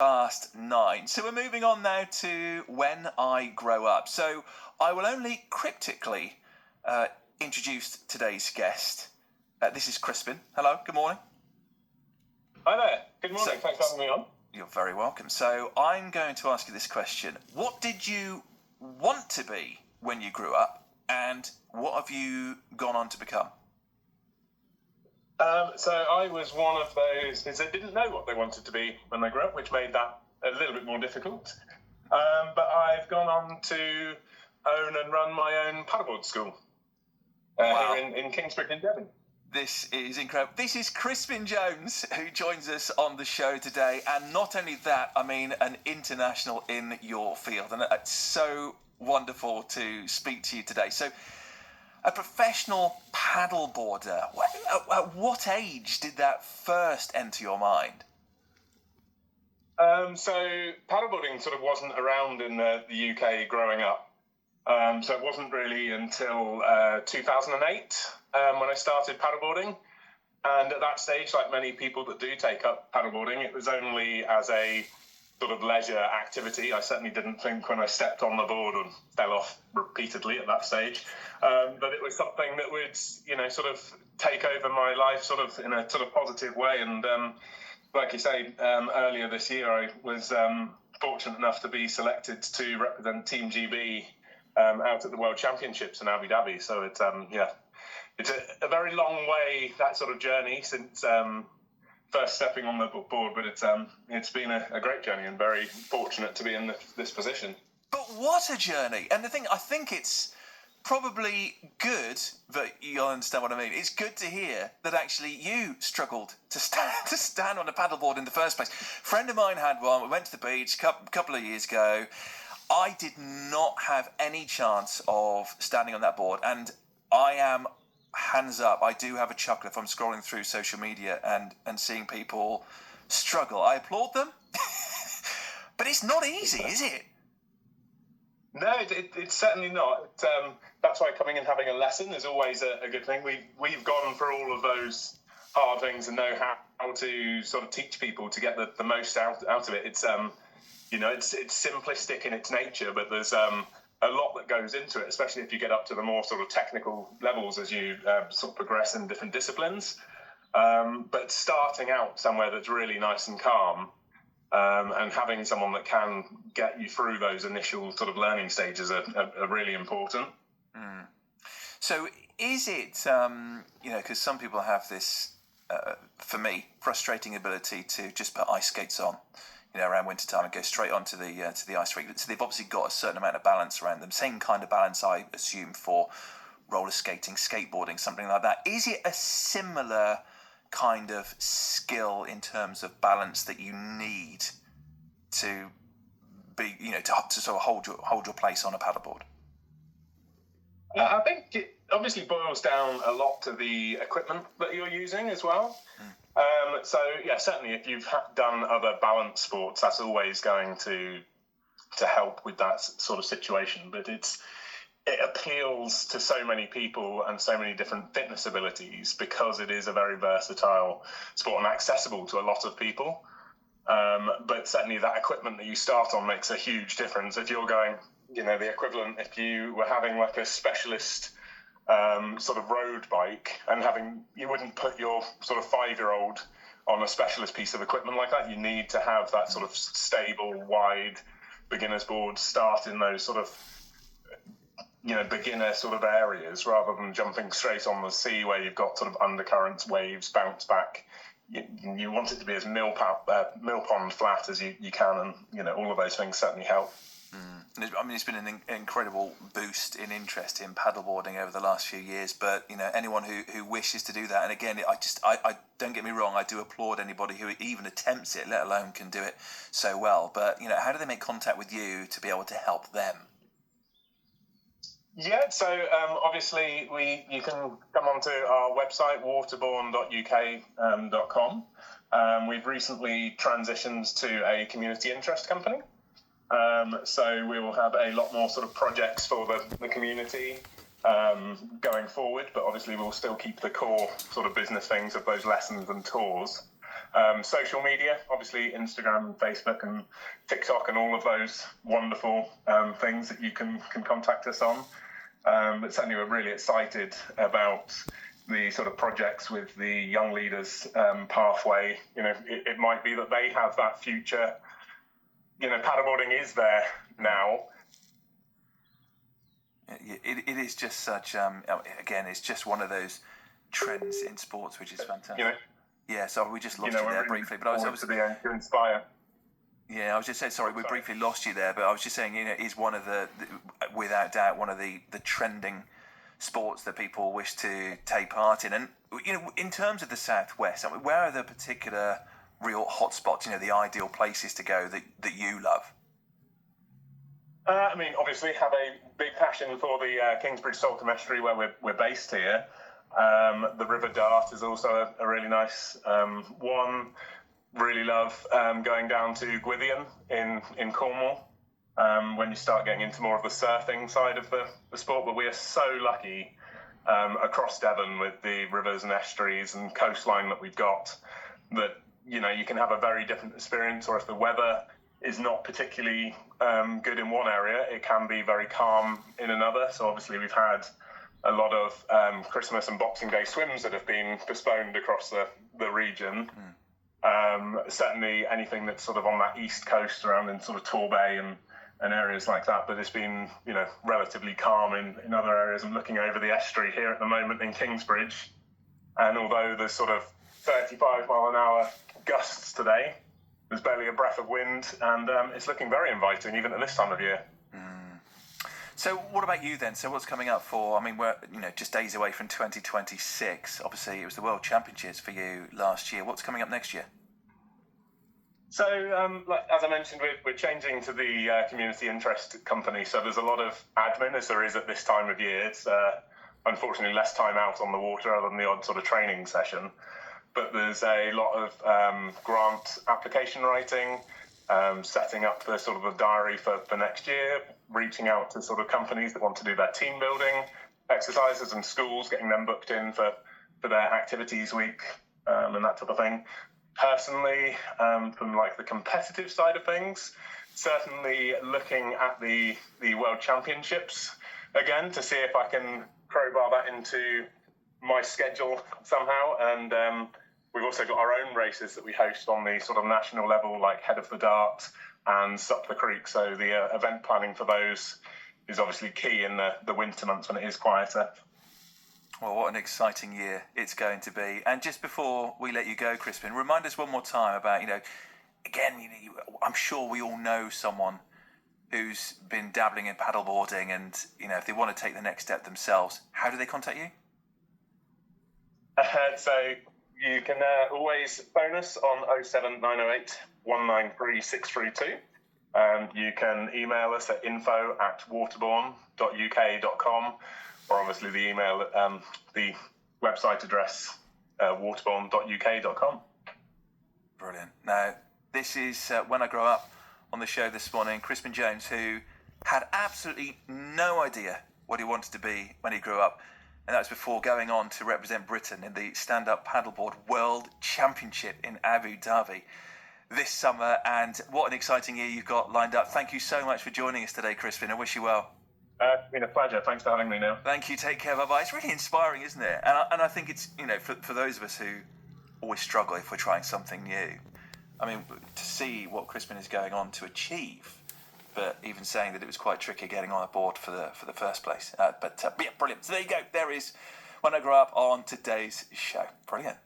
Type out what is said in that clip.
9. So we're moving on now to When I Grow Up. So I will only cryptically introduce today's guest. This is Crispin. Hello, good morning. Hi there. Good morning. Thanks for having me on. You're very welcome. So I'm going to ask you this question. What did you want to be when you grew up, and what have you gone on to become? So I was one of those kids that didn't know what they wanted to be when they grew up, which made that a little bit more difficult. But I've gone on to own and run my own paddleboard school here in Kingsbridge in Devon. This is incredible. This is Crispin Jones, who joins us on the show today. And not only that, I mean, an international in your field. And it's so wonderful to speak to you today. So, a professional paddleboarder. At what age did that first enter your mind? So paddleboarding sort of wasn't around in the UK growing up. So it wasn't really until 2008 when I started paddleboarding. And at that stage, like many people that do take up paddleboarding, it was only as a sort of leisure activity. I certainly didn't think when I stepped on the board and fell off repeatedly at that stage, but it was something that would, sort of take over my life sort of in a sort of positive way. And like you say, earlier this year, I was fortunate enough to be selected to represent Team GB out at the World Championships in Abu Dhabi. So it's, it's a very long way, that sort of journey since first stepping on the board, but it's been a great journey and very fortunate to be in this position. But what a journey! And the thing, I think it's probably good, but you'll understand what I mean. It's good to hear that actually you struggled to stand on a paddleboard in the first place. A friend of mine had one. We went to the beach a couple of years ago. I did not have any chance of standing on that board, and I am, hands up, I do have a chuckle if I'm scrolling through social media and seeing people struggle. I applaud them, but it's not easy, is it? No, it's certainly not. That's why coming and having a lesson is always a good thing. We've gone through all of those hard things and know how to sort of teach people to get the most out of it. It's it's simplistic in its nature, but there's a lot that goes into it, especially if you get up to the more sort of technical levels as you sort of progress in different disciplines. But starting out somewhere that's really nice and calm, and having someone that can get you through those initial sort of learning stages are really important. Mm. So is it, because some people have this, for me, frustrating ability to just put ice skates on, around winter time and go straight onto the ice rink. So they've obviously got a certain amount of balance around them. Same kind of balance, I assume, for roller skating, skateboarding, something like that. Is it a similar kind of skill in terms of balance that you need to be, to sort of hold your place on a paddleboard? I think it obviously boils down a lot to the equipment that you're using as well. So certainly if you've done other balance sports, that's always going to help with that sort of situation. But it appeals to so many people and so many different fitness abilities because it is a very versatile sport and accessible to a lot of people. But certainly that equipment that you start on makes a huge difference. If you're going, the equivalent, if you were having like a specialist sort of road bike and you wouldn't put your sort of 5-year-old on a specialist piece of equipment like that. You need to have that sort of stable, wide beginner's board start in those sort of, beginner sort of areas rather than jumping straight on the sea where you've got sort of undercurrents, waves, bounce back. You want it to be as mill pond flat as you can, and, all of those things certainly help. I mean, it's been an incredible boost in interest in paddleboarding over the last few years. But anyone who wishes to do that, and again, I don't get me wrong, I do applaud anybody who even attempts it, let alone can do it so well. But how do they make contact with you to be able to help them? Yeah, so obviously you can come onto our website waterborne.uk.com. We've recently transitioned to a community interest company. So we will have a lot more sort of projects for the community going forward, but obviously we'll still keep the core sort of business things of those lessons and tours. Social media, obviously Instagram, Facebook, and TikTok, and all of those wonderful things that you can contact us on. But certainly we're really excited about the sort of projects with the young leaders pathway. It might be that they have that future. Paddleboarding is there now. It is just such, again, it's just one of those trends in sports, which is fantastic. Yeah, so we just lost you there briefly, but I was to inspire. Yeah, I was just saying, sorry, we briefly lost you there, but I was just saying, it is one of the without doubt, one of the trending sports that people wish to take part in. And, in terms of the Southwest, where are the particular real hotspots, the ideal places to go that you love? Obviously have a big passion for the Kingsbridge Salcombe Estuary where we're based here. The River Dart is also a really nice one. Really love going down to Gwithian in Cornwall when you start getting into more of the surfing side of the sport. But we are so lucky across Devon with the rivers and estuaries and coastline that we've got that, you can have a very different experience, or if the weather is not particularly good in one area, it can be very calm in another. So obviously we've had a lot of Christmas and Boxing Day swims that have been postponed across the region. Certainly anything that's sort of on that east coast around in sort of Torbay and areas like that, but it's been, relatively calm in other areas. I'm looking over the estuary here at the moment in Kingsbridge, and although there's sort of 35 mile an hour gusts today, there's barely a breath of wind, and it's looking very inviting even at this time of year. So what about you then? So what's coming up for, we're just days away from 2026. Obviously it was the World Championships for you last year. What's coming up next year? So as I mentioned, we're changing to the community interest company. So there's a lot of admin, as there is at this time of year. It's unfortunately less time out on the water other than the odd sort of training session. But there's a lot of grant application writing, setting up the sort of a diary for next year, reaching out to sort of companies that want to do their team building exercises and schools, getting them booked in for their activities week and that type of thing. Personally, from like the competitive side of things, certainly looking at the World Championships again to see if I can crowbar that into my schedule somehow. And we've also got our own races that we host on the sort of national level, like Head of the Dart and Sup the Creek. So the event planning for those is obviously key in the winter months when it is quieter. Well, what an exciting year it's going to be. And just before we let you go, Crispin, remind us one more time about, I'm sure we all know someone who's been dabbling in paddleboarding and, if they want to take the next step themselves, how do they contact you? So you can always phone us on 07908 193 632. You can email us at info@waterbourne.uk.com, or obviously the email, the website address, waterbourne.uk.com. Brilliant. Now, this is When I Grow Up on the show this morning. Crispin Jones, who had absolutely no idea what he wanted to be when he grew up. And that was before going on to represent Britain in the stand-up paddleboard World Championship in Abu Dhabi this summer. And what an exciting year you've got lined up. Thank you so much for joining us today, Crispin. I wish you well. It's been a pleasure. Thanks for having me, Neil. Thank you. Take care. Bye-bye. It's really inspiring, isn't it? And I think it's, for those of us who always struggle if we're trying something new, to see what Crispin is going on to achieve, but even saying that it was quite tricky getting on a board for the first place. But yeah, brilliant. So there you go. There is When I Grow Up on today's show. Brilliant.